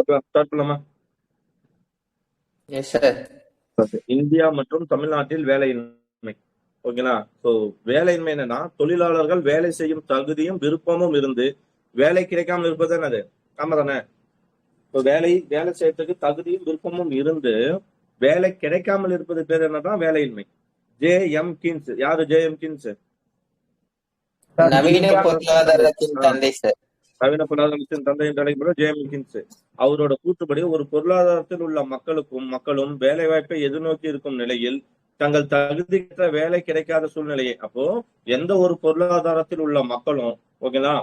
Start பண்ணலாமா? Yes sir. India மற்றும் தமிழ்நாட்டில் வேலையின்மை. ஓகேங்களா? ஸோ வேலையின்மை என்னன்னா, தொழிலாளர்கள் வேலை செய்யும் தகுதியும் விருப்பமும் இருந்து வேலை கிடைக்காமல் இருப்பது என்னது? ஆமா தானே? இப்போ வேலை செய்யறதுக்கு தகுதியும் விருப்பமும் இருந்து வேலை கிடைக்காமல் இருப்பது பேர் என்னதான் வேலையின்மை. ஜே.எம். கீன்ஸ். யாரு ஜே.எம். கீன்ஸ்? நவீன பொருளாதாரத்தின் தந்தை சார். நவீன பொருளாதாரத்தின் தந்தை என்று அழைக்கப்படும் ஜே.எம். கீன்ஸ். அவரோட கூற்றுப்படி ஒரு பொருளாதாரத்தில் உள்ள மக்களும் வேலை வாய்ப்பை எதிர்நோக்கி இருக்கும் நிலையில் தங்கள் தகுதிக்கேற்ற வேலை கிடைக்காத சூழ்நிலையை, அப்போ எந்த ஒரு பொருளாதாரத்தில் உள்ள மக்களும் ஓகேங்களா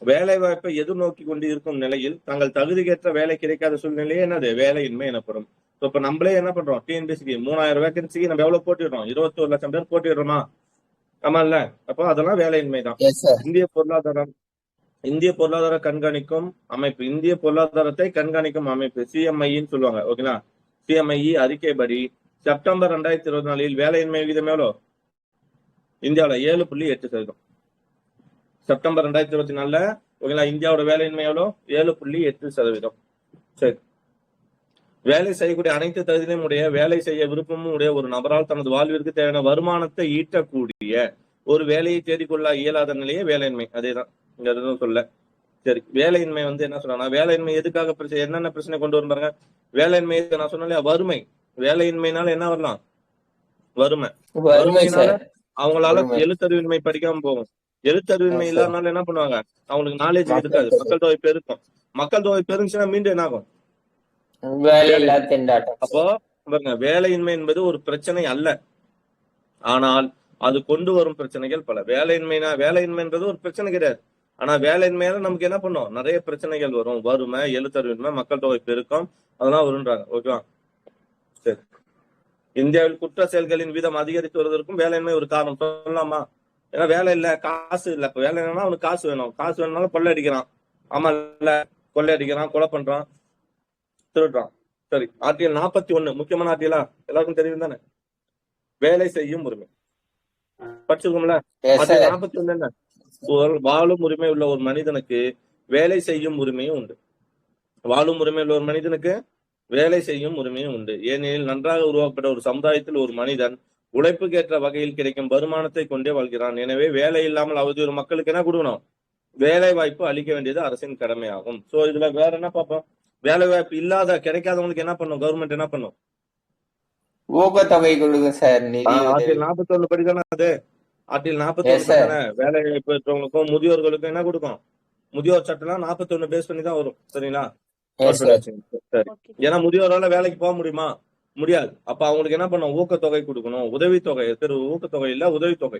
வேலை வாய்ப்பை எதிர்நோக்கி கொண்டு இருக்கும் நிலையில் தங்கள் தகுதிக்கேற்ற வேலை கிடைக்காத சூழ்நிலையே என்னது? வேலையின்மை எனப்படும். இப்ப நம்மளே என்ன பண்றோம்? டிஎன்பிஎஸ்சிக்கு 3000 வேகன்சிக்கு நம்ம எவ்வளவு போட்டிடுறோம்? 21 லட்சம் பேர் போட்டிடுறோமா? ஆமா இல்ல? அப்போ அதெல்லாம் வேலையின்மை தான். இந்திய பொருளாதார கண்காணிக்கும் அமைப்பு, இந்திய பொருளாதாரத்தை கண்காணிக்கும் அமைப்பு சிஎம்ஐன்னு சொல்லுவாங்க. ஓகேங்களா? சிஎம்ஐ அறிக்கைப்படி செப்டம்பர் 2024 வேலையின்மை விகிதம் எவ்வளோ? இந்தியாவில் 7.8%. செப்டம்பர் 2024 ஓகேங்களா இந்தியாவோட வேலையின்மை எவ்வளோ? 7.8%. சரி, வேலை செய்யக்கூடிய அனைத்து தகுதியும் உடைய, வேலை செய்ய விருப்பமும் உடைய ஒரு நபரால் தனது வாழ்விற்கு தேவையான வருமானத்தை ஈட்டக்கூடிய ஒரு வேலையை தேடிக்கொள்ள இயலாத நிலையே வேலையின்மை. அதேதான் இங்க எதுவும் சொல்ல. சரி, வேலையின்மை என்ன சொல்றாங்கன்னா, வேலையின்மை எதுக்காக பிரச்சனை, என்னென்ன பிரச்சனை கொண்டு வரும் பாருங்க. வேலையின்மை நான் சொன்னாலே வறுமை. வேலையின்மைனால என்ன வரலாம்? வறுமை. வறுமைனால அவங்களால எழுத்தறிவின்மை படிக்காம போகும். எழுத்தறிவின்மை இல்லாதனால என்ன பண்ணுவாங்க? அவங்களுக்கு நாலேஜ் இருக்காது. மக்கள் தொகை பெருக்கும். மக்கள் தொகை பெருந்துச்சுன்னா மீண்டும் என்ன ஆகும்? அப்போ பாருங்க, வேலையின்மை என்பது ஒரு பிரச்சனை அல்ல, ஆனால் அது கொண்டு வரும் பிரச்சனைகள் பல. வேலையின்மைன்றது ஒரு பிரச்சனை கிடையாது. ஆனா வேலையின்மையால நமக்கு என்ன பண்ணும்? நிறைய பிரச்சனைகள் வரும். வறுமை, எழுத்தறிவின்மை, மக்கள் தொகை பெருக்கம், அதெல்லாம் வருன்றாங்க. ஓகேவா? சரி, இந்தியாவில் குற்ற செயல்களின் வீதம் அதிகரித்து வருவதற்கும் வேலையின்மை ஒரு காரணம் சொல்லலாமா? ஏன்னா வேலை இல்ல, காசு இல்ல. இப்ப வேலை இல்லைன்னா அவனுக்கு காசு வேணும். காசு வேணும்னாலும் கொள்ளை அடிக்கிறான். ஆமா இல்ல? கொள்ளை அடிக்கிறான், கொலை பண்றான், திருடுறான். சரி, ஆர்டிகல் 41 முக்கியமான ஆர்டிகலா? எல்லாருக்கும் தெரியும் தானே? வேலை செய்யும் உரிமை படிச்சிருக்கோம்ல? ஆர்டிகல் 41 என்ன? வாழும் உரிமை உள்ள ஒரு மனிதனுக்கு வேலை செய்யும் உரிமையும் உண்டு. வாழும் உரிமை உள்ள ஒரு மனிதனுக்கு வேலை செய்யும் உரிமையும் உண்டு. ஏனெனில் நன்றாக உருவாக்கப்பட்ட ஒரு சமுதாயத்தில் ஒரு மனிதன் உழைப்புக்கேற்ற வகையில் கிடைக்கும் வருமானத்தை கொண்டே வாழ்கிறான். எனவே வேலை இல்லாமல் அவதியுறு மக்களுக்கு என்ன கொடுக்கணும்? வேலை வாய்ப்பு அளிக்க வேண்டியது அரசின் கடமையாகும். சோ இதுல வேற என்ன பார்ப்போம்? வேலை வாய்ப்பு கிடைக்காதவங்களுக்கு என்ன பண்ணும்? கவர்மெண்ட் என்ன பண்ணும்? ஊக்கத்தொகை கொடுங்க சார். ஆர்டிகல் 41 படிதானே அது? ஆர்டிகல் 41 வேலை வாய்ப்பு பெற்றவங்களுக்கும் முதியோர்களுக்கும் என்ன கொடுக்கும்? முதியோர் சட்டம் 41 பேஸ் பண்ணி தான் வரும். சரிங்களா? சரி, ஏன்னா முதியோரால வேலைக்கு போக முடியுமா? முடியாது. அப்ப அவங்களுக்கு என்ன பண்ணும்? ஊக்கத்தொகை கொடுக்கணும். உதவித்தொகை, ஊக்கத்தொகை இல்ல, உதவித்தொகை.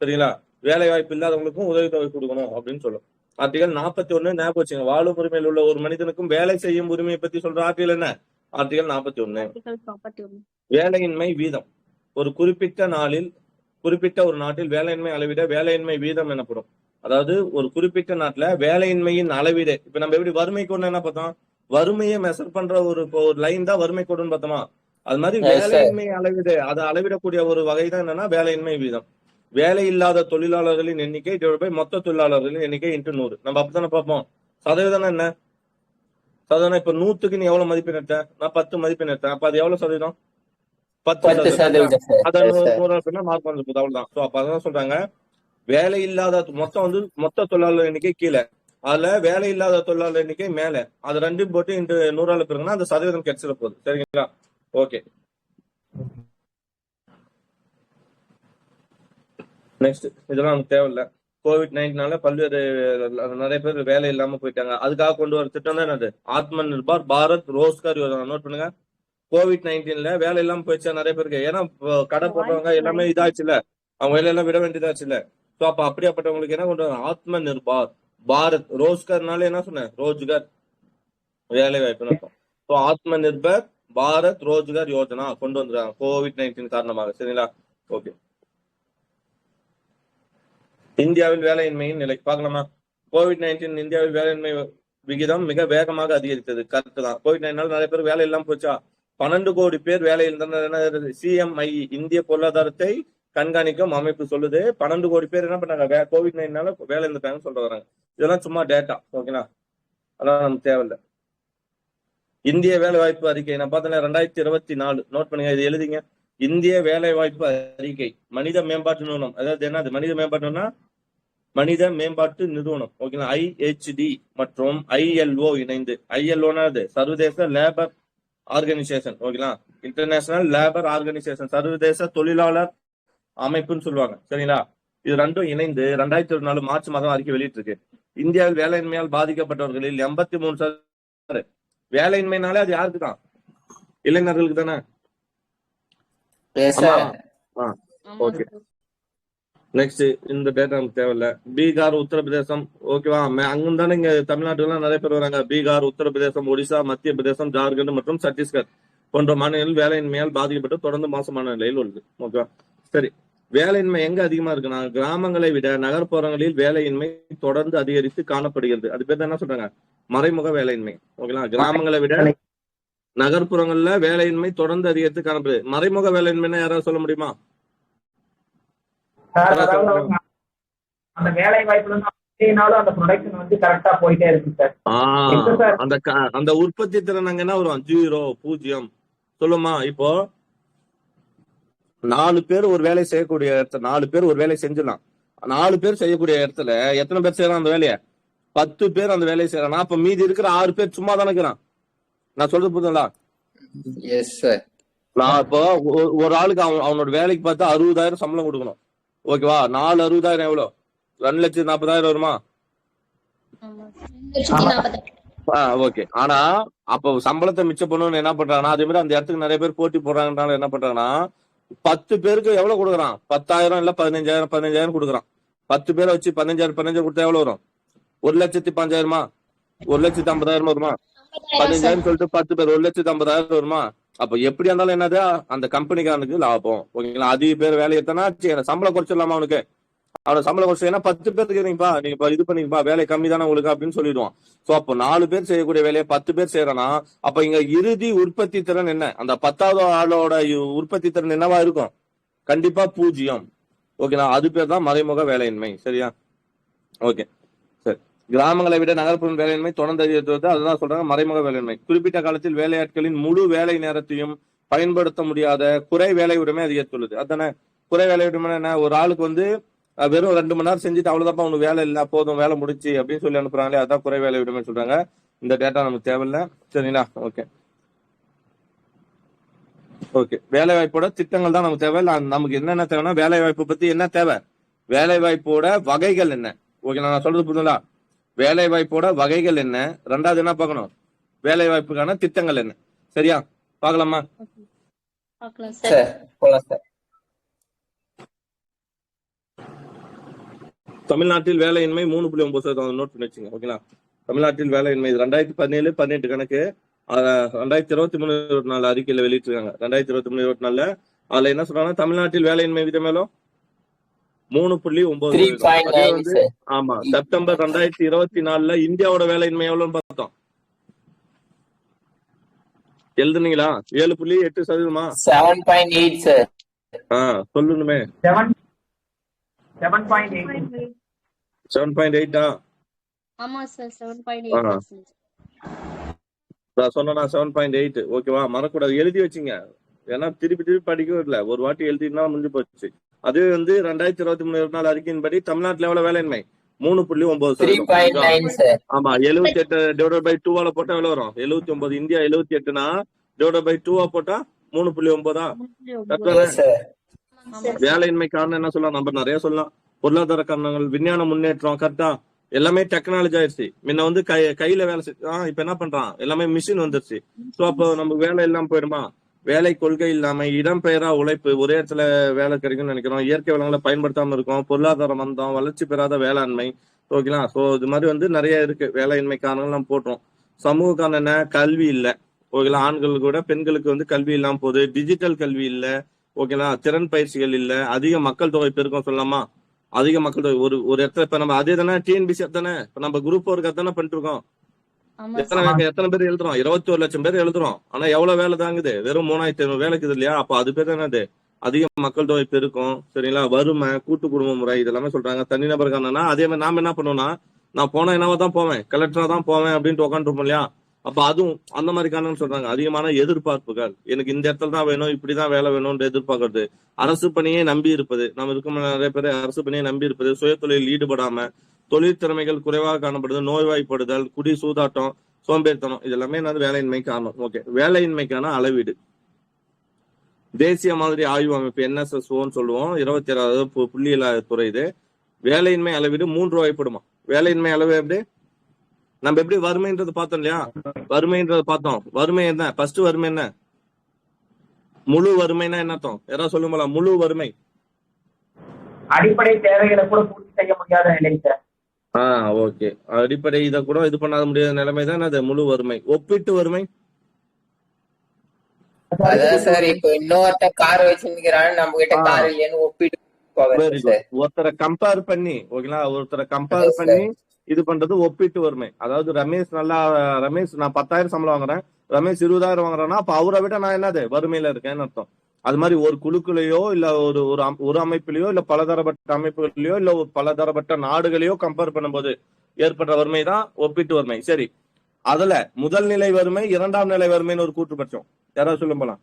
சரிங்களா? வேலை வாய்ப்பு இல்லாதவங்களுக்கும் உதவித்தொகை கொடுக்கணும் அப்படின்னு சொல்லும். ஆர்டிகல் 41 ஞாபகம் வச்சுங்க. வாழும் உரிமையில் உள்ள ஒரு மனிதனுக்கும் வேலை செய்யும் உரிமையை பத்தி சொல்ற ஆர்டிகல் என்ன? ஆர்டிகல் 41. வேலையின்மை வீதம் ஒரு குறிப்பிட்ட ஒரு நாட்டில் வேலையின்மை அளவிட வேலையின்மை வீதம் எனப்படும். அதாவது ஒரு குறிப்பிட்ட நாட்டுல வேலையின்மையின் அளவீடு. இப்ப நம்ம எப்படி வறுமை கோடு என்ன பார்த்தோம்? வறுமையை மெஷர் பண்ற ஒரு லைன் தான் வறுமை கோடுன்னு பார்த்தோமா? அது மாதிரி வேலையின்மை அளவீடு, அதை அளவிடக்கூடிய ஒரு வகை தான் என்னன்னா வேலையின்மை வீதம். வேலை இல்லாத தொழிலாளர்களின் எண்ணிக்கை மொத்த தொழிலாளர்களின் எண்ணிக்கை × 100. நம்ம அப்படித்தானே பார்ப்போம். சதவீதம் என்ன? சதவீதம் இப்ப 100க்கு நீ எவ்வளவு மதிப்பெண் எடுத்த? நான் 10 மதிப்பெண் எடுத்தேன். அப்ப அது எவ்வளவு சதவீதம்? 10%. அதை 100 மார்க் வந்துருக்குது, அவ்வளவுதான். சோ அப்ப அதான் சொல்றாங்க, வேலை இல்லாத மொத்த தொழிலாளர் எண்ணிக்கை கீழே, அதுல வேலை இல்லாத தொழிலாளர் எண்ணிக்கை மேல, அது ரெண்டும் போட்டு இந்த 100 பெருங்கன்னா அந்த சதவீதம் கிடைச்சிட போகுது. சரிங்களா? Okay, next. இதெல்லாம் நமக்கு தேவையில்லை. கோவிட்-19 பல்வேறு நிறைய பேர் வேலை இல்லாம போயிட்டாங்க. அதுக்காக கொண்டு வர திட்டம் தான் என்னது? ஆத்ம நிர்பார் பாரத் ரோஸ்கர் யோஜனா. நோட் பண்ணுங்க. கோவிட்-19 வேலை இல்லாம போயிடுச்சா நிறைய பேருக்கு? ஏன்னா கடை போடுறவங்க எல்லாமே இதாச்சு இல்ல, அவங்க வேலையெல்லாம் விட வேண்டியதாச்சு இல்ல. சோ அப்ப அப்படியாப்பட்டவங்களுக்கு என்ன கொண்டு வரும்? ஆத்ம நிர்பார் பாரத் ரோஸ்கர்னால என்ன சொன்ன? ரோஜ்கர், வேலை வாய்ப்புன்னு இருக்கும். ஸோ ஆத்ம நிர்பர் பாரத் ரோஜ்கர் யோஜனா கொண்டு வந்துருக்காங்க கோவிட்-19 காரணமாக. சரிங்களா? ஓகே, இந்தியாவில் வேலையின்மையின் நிலை பார்க்கலாமா? கோவிட்-19 இந்தியாவில் வேலையின்மை விகிதம் மிக வேகமாக அதிகரித்தது. கரெக்ட் தான். கோவிட்-19 நிறைய பேர் வேலை இல்லாம போச்சா? 12 கோடி பேர் வேலையில் இருந்தனர். சிஎம்ஐ இந்திய பொருளாதாரத்தை கண்காணிக்கும் அமைப்பு சொல்லுது 12 கோடி பேர் என்ன பண்ணாங்க? கோவிட்-19 வேலை இருந்துட்டாங்கன்னு சொல்ல வராங்க. இதெல்லாம் சும்மா டேட்டா. ஓகேங்களா? அதெல்லாம் நமக்கு தேவையில்லை. இந்திய வேலை வாய்ப்பு அறிக்கை நான் பார்த்தேன் 2024 நோட் பண்ணுங்க, இது எழுதிங்க. இந்திய வேலை வாய்ப்பு அறிக்கை மனித மேம்பாட்டு நிறுவனம், அதாவது என்னது மனித மேம்பாட்டுனா மனித மேம்பாட்டு நிறுவனம், ஓகேங்களா. IHD மற்றும் ILO இணைந்து, ILOனா அது சர்வதேச லேபர் ஆர்கனைசேஷன், ஓகேங்களா. இன்டர்நேஷனல் லேபர் ஆர்கனைசேஷன், சர்வதேச தொழிலாளர் அமைப்புன்னு சொல்லுவாங்க, சரிங்களா. இது ரெண்டும் இணைந்து 2024 மார்ச் மாதம் அறிக்கை வெளியிட்டிருக்கு. இந்தியாவில் வேலையின்மையால் பாதிக்கப்பட்டவர்களில் 83% வேலையின்மைனாலே அது யாருக்கு தான்? இளைஞர்களுக்கு தானே. Yes, sir. ஓகே, நெக்ஸ்ட் இந்த டேட்டா நமக்கு தேவையில்ல. பீகார், உத்தரப்பிரதேசம், ஓகேவா. அங்க தானே இங்க தமிழ்நாட்டுல நிறைய பேர் வராங்க. பீகார், உத்தரப்பிரதேசம், ஒடிசா, மத்திய பிரதேசம், ஜார்க்கண்ட் மற்றும் சத்தீஸ்கர் போன்ற மாநிலங்களில் வேலையின்மையால் பாதிக்கப்பட்டு தொடர்ந்து மோசமான நிலையில் உள்ளது, ஓகேவா. சரி, வேலையின்மை எங்க அதிகமா இருக்குன்னா கிராமங்களை விட நகர்ப்புறங்களில் வேலையின்மை தொடர்ந்து அதிகரித்து காணப்படுகிறது. அது பேர் என்ன சொல்றாங்க? மறைமுக வேலையின்மை, ஓகேங்களா. கிராமங்களை விட நகர்ப்புறங்கள்ல வேலையின்மை தொடர்ந்து அதிகரித்து காணப்படுது. மறைமுக வேலையின்மைன்னா யாராவது சொல்ல முடியுமா? அந்த வேலை வாய்ப்புல அந்த ப்ரொடக்ஷன் வந்து கரெக்டா போயிட்டே இருக்கு சார். அந்த உற்பத்தி திறன் அங்க என்ன வரும்? 0 சொல்லுமா. இப்போ 4 பேர் ஒரு வேலை செய்யக்கூடிய இடத்துல 4 பேர் ஒரு வேலை செஞ்சிடலாம். 4 பேர் செய்யக்கூடிய இடத்துல எத்தனை பேர் செய்யறான் அந்த வேலையை? 10 பேர் அந்த வேலையை செய்யறான். அப்ப மீதி இருக்கிற 6 பேர் சும்மா தானே இருக்கிறான். நான் சொல்றது புரியுதுங்களா? நான் இப்போ ஒரு ஆளுக்கு அவனோட வேலைக்கு பார்த்தா 60,000 சம்பளம் கொடுக்கணும், ஓகேவா. 4 60,000 எவ்வளவு? 2,40,000 வருமா? ஓகே. ஆனா அப்ப சம்பளத்தை மிச்சம் பண்ணணும்னு என்ன பண்றாங்கன்னா, அதே மாதிரி அந்த இடத்துக்கு நிறைய பேர் போட்டி போடுறாங்கனால என்ன பண்றாங்கன்னா 10 பேருக்கு எவ்வளவு கொடுக்குறான்? 10,000 இல்ல 15,000 கொடுக்குறான். 10 பேரை வச்சு 15,000 கொடுத்தா எவ்வளவு வரும்? 1,05,000 1,50,000 வருமா? 15,000 சொல்லிட்டு 10 பேர் 1,50,000 வருமா? அப்ப எப்படி இருந்தாலும் என்னது அந்த கம்பெனிக்காரனுக்கு லாபம், ஓகேங்களா. அதிக பேர் வேலை எத்தனா சம்பளம் குறைச்சிடலாமா அவனுக்கு? அவனை சம்பளம் குறைச்சு, ஏன்னா 10 பேருக்கு நீங்க இது பண்ணிப்பா, வேலை கம்மி தானே உங்களுக்கு அப்படின்னு சொல்லிடுவான். சோ அப்போ 4 பேர் செய்யக்கூடிய வேலையை 10 பேர் செய்யறனா, அப்ப இங்க இறுதி உற்பத்தி திறன் என்ன? அந்த 10வது ஆளோட உற்பத்தி திறன் என்னவா இருக்கும்? கண்டிப்பா 0, ஓகேங்களா. அது பேர் தான் மறைமுக வேலையின்மை, சரியா? ஓகே, சரி. கிராமங்களை விட நகர்ப்புற வேலையின்மை தொடர்ந்து அதிகரித்து, அதுதான் சொல்றாங்க மறைமுக வேலையின்மை. குறிப்பிட்ட காலத்தில் வேலையாட்களின் முழு வேலை நேரத்தையும் பயன்படுத்த முடியாத குறை வேலை உடைமை அதிகரித்துள்ளது. அதானே குறை வேலை உடைமை என்ன? ஒரு ஆளுக்கு வந்து வெறும் 2 மணி நேரம் செஞ்சுட்டு அவ்வளவுதான் உனக்கு வேலை இல்ல, போதும் வேலை முடிச்சு அப்படின்னு சொல்லி அனுப்புறாங்களே, அதான் குறை வேலை விடுமே சொல்றாங்க. இந்த டேட்டா நமக்கு தேவையில்லை, சரிங்களா. Okay okay. வேலை வாய்ப்போட திட்டங்கள் தான் நமக்கு தேவை. நமக்கு என்னென்ன தேவைன்னா வேலை வாய்ப்பு பத்தி என்ன தேவை, வேலை வாய்ப்போட வகைகள் என்ன, ஓகே. நான் சொல்றது புரியுதுங்களா? வேலை வாய்ப்போட வகைகள் என்ன, 2வது என்ன பார்க்கணும், வேலை வாய்ப்புக்கான திட்டங்கள் என்ன, சரியா? பார்க்கலாமா? தமிழ்நாட்டில் வேலையின்மை 3.9% நோட் பண்ணி வச்சுங்க, ஓகேங்களா. தமிழ்நாட்டில் வேலையின்மை 2017-18 கணக்கு, 2023-24 அறிக்கையில வெளியிட்டிருக்காங்க. 2023-24 அதுல என்ன சொல்றாங்கன்னா, தமிழ்நாட்டில் வேலையின்மை விகிதம் மேலும் 3.9%. ஆமா, செப்டம்பர் 2024 இந்தியாவோட வேலையின்மை எவ்வளவுன்னு பார்த்தோம், எழுதுனீங்களா? 7.8%. 7.8 சார். சொல்லணுமே. 7.8. ஆமா சார், 7.8. சொன்னா 7.8, ஓகேவா. மறக்கூடாது, எழுதி வச்சுங்க. ஏன்னா திருப்பி படிக்கவும் இல்லை, ஒரு வாட்டி எழுதினா முடிஞ்சு போச்சு. அதுவே வந்து 2023-24 அறிக்கையின்படி தமிழ்நாட்டுல எவ்வளவு வேலையின்மை? 3.9%. ஆமா, 78/2 போட்டா எவ்வளவு வரும்? 79. இந்தியா 78னா /2 போட்டா 3.9. வேலையின்மை காரணம் என்ன சொல்லலாம்? நம்ம நிறைய சொல்லலாம். பொருளாதார காரணங்கள், விஞ்ஞான முன்னேற்றம், கரெக்டா. எல்லாமே டெக்னாலஜி ஆயிடுச்சு. முன்ன வந்து கையில வேலை இப்ப என்ன பண்றான், எல்லாமே மிஷின் வந்துருச்சு. சோ அப்போ நமக்கு வேலை இல்லாம போயிடுமா? வேலை கொள்கை இல்லாம இடம்பெயரா உழைப்பு, ஒரே இடத்துல வேலை கிடைக்கும்னு நினைக்கிறோம். இயற்கை வளங்களை பயன்படுத்தாம இருக்கோம், பொருளாதார மந்தம், வளர்ச்சி பெறாத வேளாண்மை, ஓகேங்களா. சோ இது மாதிரி வந்து நிறைய இருக்கு வேலையின்மை காரணங்கள் நம்ம போட்டோம். சமூக காரணம் என்ன? கல்வி இல்ல, ஓகேங்களா. ஆண்களுக்கு விட பெண்களுக்கு வந்து கல்வி இல்லாம போகுது. டிஜிட்டல் கல்வி இல்ல, ஓகேங்களா. திறன் பயிற்சிகள் இல்ல. அதிக மக்கள் தொகை பெருக்கம் சொல்லலாமா? அதிக மக்கள் தொகை ஒரு இடத்துல இப்ப நம்ம அதே தானே டிஎன்பிசி தானே இப்ப நம்ம குரூப் ஒர்க் தானே பண்ணிட்டு இருக்கோம். எத்தனை பேர் எழுதுறோம்? 21 லட்சம் பேர் எழுதுறோம். ஆனா எவ்வளவு வேலை தாங்குது? வெறும் 3,500 வேலைக்கு இல்லையா? அப்ப அது பேர் என்னது? அதிக மக்கள் தொகை பெருக்கம், சரிங்களா. வறுமை, கூட்டு குடும்ப முறை, இதெல்லாமே சொல்றாங்க. தனிநபருக்கானா அதே மாதிரி நாம என்ன பண்ணுவோம்னா, நான் போனா என்னவா தான் போவேன், கலெக்டரா தான் போவேன் அப்படின்ட்டு உட்காந்துருப்போம் இல்லையா. அப்ப அதுவும் அந்த மாதிரி காரணம் சொல்றாங்க. அதிகமான எதிர்பார்ப்புகள், எனக்கு இந்த இடத்துல தான் வேணும், இப்படிதான் வேலை வேணும்னு எதிர்பார்க்கறது, அரசு பணியை நம்பி இருப்பது, நம்ம இருக்கும் நிறைய பேர் அரசு பணியை நம்பி இருப்பது, சுய தொழில் ஈடுபடாம, தொழில் திறமைகள் குறைவாக காணப்படுது, நோய்வாய்ப்படுதல், குடி சூதாட்டம், சோம்பேறித்தனம், இது எல்லாமே என்னது வேலையின்மை காரணம். ஓகே, வேலையின்மைக்கான அளவீடு தேசிய மாதிரி ஆய்வு அமைப்பு NSSOன்னு சொல்லுவோம், 27வது புள்ளியியல் துறை. இது வேலையின்மை அளவீடு 3 வகைப்படுமா. வேலையின்மை அளவு எப்படி நம்ம எப்படி வறுமைன்றது பார்த்தோம் இல்லையா, வறுமைன்றத பார்த்தோம். வறுமை என்ன, ஃபர்ஸ்ட் வறுமை என்ன, முழு வறுமைனா என்ன அர்த்தம், யாராவது சொல்லுங்களா? முழு வறுமை அடிப்படை தேவைகளை கூட பூர்த்தி செய்ய முடியாத நிலை சார். ஓகே, அடிப்படை இதை கூட இது பண்ணாத முடியாத நிலைமை தான் அது முழு வறுமை. ஒப்பீட்டு வறுமை அதான் சார், இப்போ இன்னொருத்த கார் வச்சிருக்கிறான், நம்ம கிட்ட கார் இல்லைன்னு ஒப்பிட்டு ஒருத்தரை கம்பேர் பண்ணி, ஓகேங்களா, ஒருத்தரை கம்பேர் பண்ணி இது பண்றது ஒப்பீட்டு வறுமை. அதாவது ரமேஷ் நான் 10,000 சம்பளம் வாங்குறேன், ரமேஷ் 20,000 வாங்குறேன்னா அப்ப அவரை விட நான் என்னது வறுமையில இருக்கேன்னு அர்த்தம். அது மாதிரி ஒரு குழுக்குலையோ இல்ல ஒரு அமைப்பிலையோ இல்ல பலதரப்பட்ட அமைப்புகளையோ இல்ல பலதரப்பட்ட நாடுகளையோ கம்பேர் பண்ணும்போது ஏற்பட்ட வறுமை தான் ஒப்பீட்டு வறுமை. சரி, அதுல முதல் நிலை வறுமை, 2ஆம் நிலை வறுமைன்னு ஒரு கூற்று பட்சம் யாராவது சொல்ல போலாம்.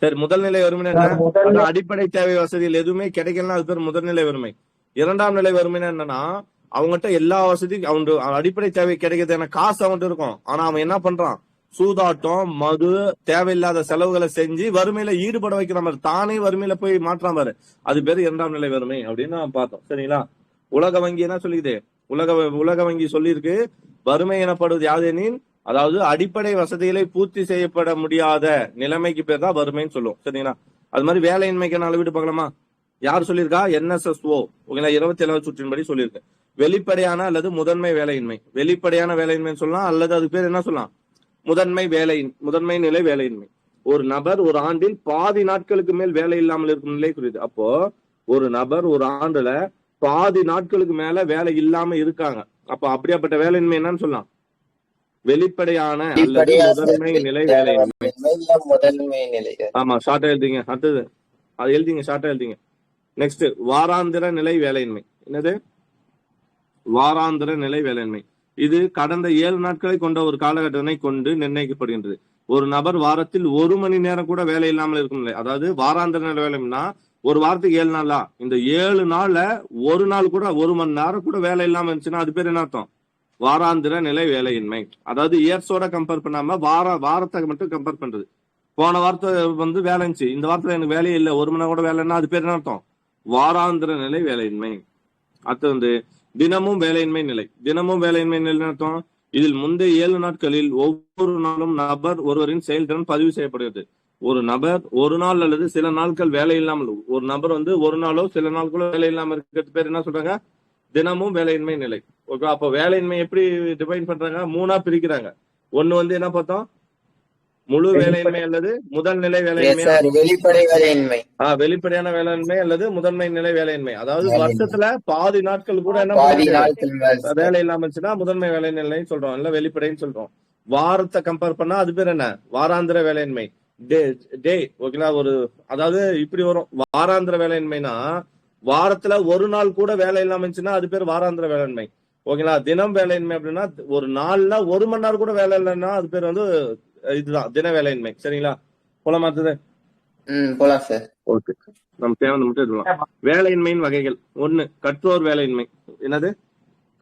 சரி, முதல் நிலை வறுமை என்ன, அடிப்படை தேவை வசதிகள் எதுவுமே கிடைக்கலன்னா அது பேர் முதல்நிலை வறுமை. 2ஆம் நிலை வறுமைனா என்னன்னா, அவங்ககிட்ட எல்லா வசதியும் அவங்க அடிப்படை தேவை கிடைக்கிறது, காசு அவன்கிட்ட இருக்கும், ஆனா அவன் என்ன பண்றான், சூதாட்டம், மது, தேவையில்லாத செலவுகளை செஞ்சு வறுமையில ஈடுபட வைக்கிற மாதிரி தானே வறுமையில போய் மாற்றான் பாரு, அது பேரு 2ஆம் நிலை வறுமை அப்படின்னு நான் பார்த்தோம். சரிங்களா, உலக வங்கி என்ன சொல்லிக்குது, உலக வங்கி சொல்லியிருக்கு, வறுமை எனப்படுவது யாதெனின், அதாவது அடிப்படை வசதிகளை பூர்த்தி செய்யப்பட முடியாத நிலைமைக்கு பேர் தான் வறுமைன்னு சொல்லுவோம். சரிங்களா, அது மாதிரி வேலையின்மைக்கான அளவீடு பார்க்கலாமா. யார் சொல்லியிருக்கா, NSSO, ஓகேங்களா, 27வது சுற்றின்படி சொல்லியிருக்கு. வெளிப்படையான அல்லது முதன்மை வேலையின்மை. வெளிப்படையான வேலையின்மைன்னு சொல்லலாம், அல்லது அது பேர் என்ன சொல்லலாம், முதன்மை நிலை வேலையின்மை. ஒரு நபர் ஒரு ஆண்டில் பாதி நாட்களுக்கு மேல் வேலை இல்லாமல் இருக்கும் நிலை குறித்து. அப்போ ஒரு நபர் ஒரு ஆண்டுல பாதி நாட்களுக்கு மேல வேலை இல்லாம இருக்காங்க, அப்ப அப்படியாப்பட்ட வேலையின்மை என்னன்னு சொல்லலாம், வெளிப்படையான அல்லது முதன்மை நிலை வேலையின்மை. ஆமா, ஷார்ட்டா எழுதிங்க. அடுத்தது அது எழுதிங்க, ஷார்ட்டா எழுதிங்க. நெக்ஸ்ட், வாராந்திர நிலை வேலையின்மை. என்னது, வாராந்திர நிலை வேலையின்மை. இது கடந்த 7 நாட்களை கொண்ட ஒரு காலகட்டத்தினை கொண்டு நிர்ணயிக்கப்படுகின்றது. ஒரு நபர் வாரத்தில் 1 மணி நேரம் கூட வேலை இல்லாமல் இருக்கும் நிலை. அதாவது வாராந்திர நிலை வேலைன்னா ஒரு வாரத்துக்கு 7 நாளா, இந்த 7 நாள்ல ஒரு நாள் கூட 1 மணி நேரம் கூட வேலை இல்லாம இருந்துச்சுன்னா அது பேர் என்ன அர்த்தம், வாராந்திர நிலை வேலையின்மை. அதாவது இயர்ஸோட கம்பேர் பண்ணாம வாரத்தை மட்டும் கம்பேர் பண்றது. போன வாரத்தை வேலை இருந்துச்சு, இந்த வாரத்துல எனக்கு வேலையே இல்லை, 1 மணி நேரம் கூட வேலைன்னா அது பேர் என்ன அர்த்தம், வாராந்திர நிலை வேலையின்மை. அடுத்து தினமும் வேலையின்மை நிலை. தினமும் வேலையின்மை நிலை அர்த்தம், இதில் முந்தைய 7 நாட்களில் ஒவ்வொரு நாளும் நபர் ஒருவரின் செயல்திறன் பதிவு செய்யப்படுகிறது. ஒரு நபர் ஒரு நாள் அல்லது சில நாட்கள் வேலை இல்லாமல், ஒரு நபர் ஒரு நாளோ சில நாட்களோ வேலை இல்லாம இருக்கிறது பேர் என்ன சொல்றாங்க, தினமும் வேலையின்மை நிலை. ஓகே, அப்ப வேலையின்மை எப்படி டிஃபைன் பண்றாங்க, 3ஆ பிரிக்கிறாங்க. ஒண்ணு என்ன பார்த்தோம், முழு வேலையின்மை அல்லது முதல் நிலை வேலையின்மை, வெளிப்படை வேலையின்மை, வெளிப்படையான வேலையின்மை அல்லது முதன்மை நிலை வேலையின்மை. அதாவது வருஷத்துல பாதி நாட்கள் கூட என்ன வேலை இல்லாம இருந்துச்சுன்னா முதன்மை வேலைநிலைன்னு சொல்றோம், இல்ல வெளிப்படைன்னு சொல்றோம். வாரத்தை கம்பேர் பண்ணா அது பேர் என்ன, வாராந்திர வேலையின்மை. டே ஓகேங்களா, அதாவது இப்படி வரும், வாராந்திர வேலையின்மைனா வாரத்துல ஒரு நாள் கூட வேலை இல்லாம இருந்துச்சுன்னா அது பேர் வாராந்திர வேலையின்மை. ஓகேங்களா, தினம் வேலையின்மை அப்படின்னா ஒரு நாள்ல 1 மணி நேரம் கூட வேலை இல்லைன்னா அது பேர் இதுதான் தின வேலையின்மை. சரிங்களா, போலாமா? போலாம் சார். ஓகே, நம்ம தேவை மட்டும் எடுக்கலாம். வேலையின்மையின் வகைகள். 1, கற்றோர் வேலையின்மை. என்னது,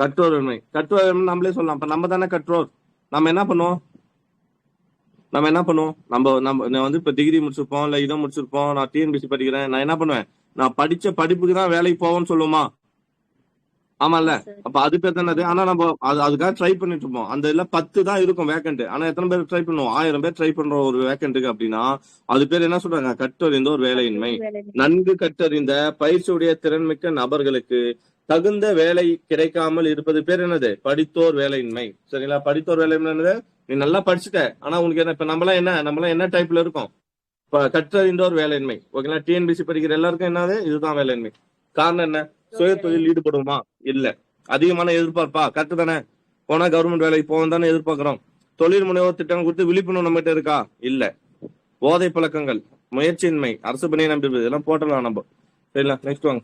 கற்றோர் வேலையின்மை. கற்றோர் நம்மளே சொல்லலாம், இப்ப நம்ம தானே கற்றோர். நம்ம என்ன பண்ணுவோம், நம்ம இப்ப டிகிரி முடிச்சிருப்போம், இல்ல இதை முடிச்சிருப்போம், நான் TNPSC படிக்கிறேன், நான் என்ன பண்ணுவேன், நான் படிச்ச படிப்புக்கு தான் வேலைக்கு போவோம்னு சொல்லுவோமா, ஆமால, அப்ப அது பேர் தானே. ஆனா நம்ம அதுக்காக ட்ரை பண்ணிட்டு இருப்போம், அந்த இதுல 10 தான் இருக்கும் வேக்கண்ட், ஆனா எத்தனை பேர் ட்ரை பண்ணுவோம், 1000 பேர் ட்ரை பண்றோம் ஒரு வேக்கண்ட்டுக்கு அப்படின்னா அது பேர் என்ன சொல்றாங்க, கற்றறிந்த ஒரு வேலையின்மை. நன்கு கற்றறிந்த பயிற்சியுடைய திறன்மிக்க நபர்களுக்கு தகுந்த வேலை கிடைக்காமல் இருப்பது பேர் என்னது, படித்தோர் வேலையின்மை. சரிங்களா, படித்தோர் வேலையின்மை என்னது, நீ நல்லா படிச்சுட்ட, ஆனா உனக்கு என்ன, இப்ப நம்மளாம் என்ன டைப்ல இருக்கோம், இப்ப கற்றறிந்தோர் வேலையின்மை. ஓகேங்களா, TNPSC படிக்கிற எல்லாருக்கும் என்னது, இதுதான் வேலையின்மை. காரணம் என்ன, சுய தொழில் ஈடுபடுமா, இல்ல, அதிகமான எதிர்பார்ப்பா, கரெக்ட் தானே, போனா கவர்மெண்ட் வேலைக்கு போவோம் தானே எதிர்பார்க்கிறோம். தொழில் முனைவோர் திட்டம் கொடுத்து விழிப்புணர்வு நம்மகிட்ட இருக்கா, இல்ல. போதை பழக்கங்கள், முயற்சியின்மை, அரசு பணியை நம்பி இதெல்லாம் போட்டலாம் நம்ம. சரிங்களா, நெக்ஸ்ட் வாங்க.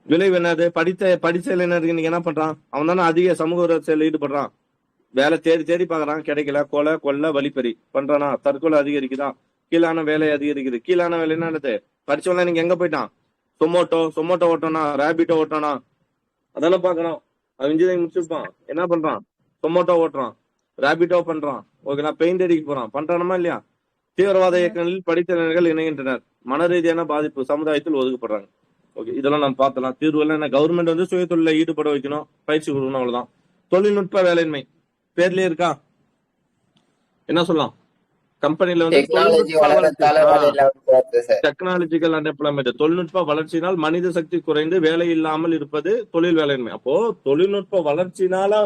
விளைவு என்னது, படிச்ச இளைஞருக்கு இன்னைக்கு என்ன பண்றான், அவன் தானே அதிக சமூக செயல் ஈடுபடுறான். வேலை தேடி தேடி பாக்குறான், கிடைக்கல. கொலை வழிப்பறி பண்றானா, தற்கொலை அதிகரிக்குதா, கீழான வேலை அதிகரிக்குது. கீழான வேலை என்னது, படிச்சவன நீங்க எங்க போயிட்டான், சொமோட்டோ ஓட்டானா, ரேபிட்டோ ஓட்டானா, அதெல்லாம் பாக்குறான். அவன் இன்ஜினியரிங் முடிச்சிருப்பான், என்ன பண்றான், சொமோட்டோ ஓட்டுறான், ரேபிட்டோ பண்றான், ஓகேங்களா, பெயிண்ட் அடிக்க போறான், பண்றானமா இல்லையா? தீவிரவாத இயக்கங்களில் படித்தவர்கள் இணைகின்றனர். மன ரீதியான பாதிப்பு சமுதாயத்தில் ஒதுக்கப்படுறாங்க. ஓகே, இதெல்லாம் நம்ம பார்த்தலாம். தீர்வுகள் என்ன, கவர்மெண்ட் வந்து சுய தொழில ஈடுபட வைக்கணும், பயிற்சி கொடுக்கணும், அவ்வளவுதான். தொழில்நுட்ப வேலையின்மை பேர்லயே இருக்கா, என்ன சொல்லலாம், கம்பெனில வந்து டெக்னாலஜி வளரத்தால வேலை இல்லாம போகுது சார். டெக்னாலஜிக்கல் அன்எம்ப்ளாய்மெண்ட், தொழில்நுட்ப வளர்ச்சியினால் மனித சக்தி குறைந்து வேலை இல்லாமல் இருப்பது தொழில் வேலையின்மை. அப்போ தொழில்நுட்ப வளர்ச்சினால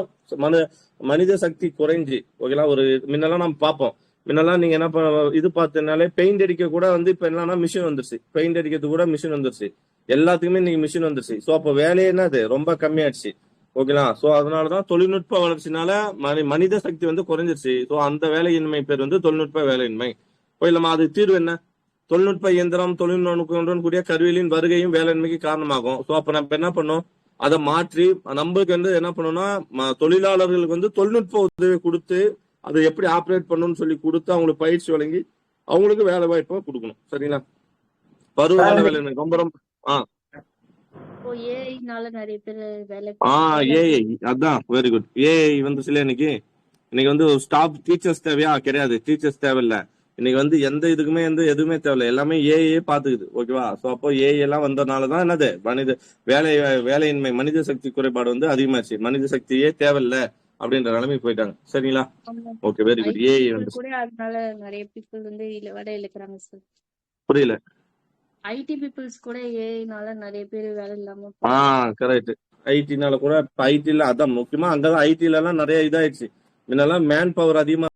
மனித சக்தி குறைஞ்சி, ஓகேங்களா. ஒரு முன்னெல்லாம் நம்ம பார்ப்போம், முன்னெல்லாம் நீங்க என்ன இது பார்த்தனாலே பெயிண்ட் அடிக்க கூட வந்து இப்ப என்னன்னா மிஷின் வந்துருச்சு, பெயிண்ட் அடிக்கிறது கூட மிஷின் வந்துருச்சு, எல்லாத்துக்குமே நீங்க மிஷின் வந்துருச்சு. ஸோ அப்போ வேலையே என்னது ரொம்ப கம்மியாயிடுச்சு, ஓகேங்களா. ஸோ அதனாலதான் தொழில்நுட்ப வளர்ச்சினால மனித சக்தி வந்து குறைஞ்சிருச்சு. ஸோ அந்த வேலையின்மை பேர் வந்து தொழில்நுட்ப வேலையின்மை. போயிடலாமா, அது தீர்வு என்ன, தொழில்நுட்ப இயந்திரம் தொழில்நுட்பம் கூடிய கருவிகளின் வருகையும் வேலையின்மைக்கு காரணமாகும். ஸோ அப்ப நம்ம என்ன பண்ணோம், அதை மாற்றி நம்மளுக்கு வந்து என்ன பண்ணோம்னா, தொழிலாளர்களுக்கு வந்து தொழில்நுட்ப உதவி கொடுத்து அதை எப்படி ஆப்ரேட் பண்ணணும்னு சொல்லி கொடுத்து அவங்களுக்கு பயிற்சி வழங்கி அவங்களுக்கு வேலை வாய்ப்பை கொடுக்கணும். சரிங்களா, பருவ வேலையின்மை ரொம்ப ரொம்ப ஏஐனால நிறைய பேர் வேலை ஏஐ, அதான் வெரி குட். ஏஐ வந்து சில இன்னைக்கு வந்து ஸ்டாஃப் டீச்சர்ஸ் தேவையா, கிடையாது, டீச்சர்ஸ் தேவையில்ல. இன்னைக்கு வந்து எந்த இதுக்குமே வந்து எதுவுமே தேவையில்லை, எல்லாமே ஏஐ பாத்துக்குது, ஓகேவா. சோ அப்போ ஏஐ எல்லாம் வந்ததுனாலதான் என்னது வேலையின்மை மனித சக்தி குறைபாடு வந்து அதிகமாச்சு, மனித சக்தியே தேவையில்ல அப்படின்ற நிலைமைக்கு போயிட்டாங்க. சரிங்களா, ஓகே, வெரி குட். ஏஐ வந்து கூட அதனால நிறைய பீப்புள் வந்து வேலை இழக்கிறாங்க சார். புரியல, ஐடி பீப்புள்ஸ் கூட ஏஐனால நிறைய பேர் வேலை இல்லாம கரெக்ட். ஐடினால கூட, ஐடில அதான் முக்கியமா, அங்கதான் ஐடில எல்லாம் நிறைய இதாயிடுச்சு. முன்னெல்லாம் மேன் பவர் அதிகமா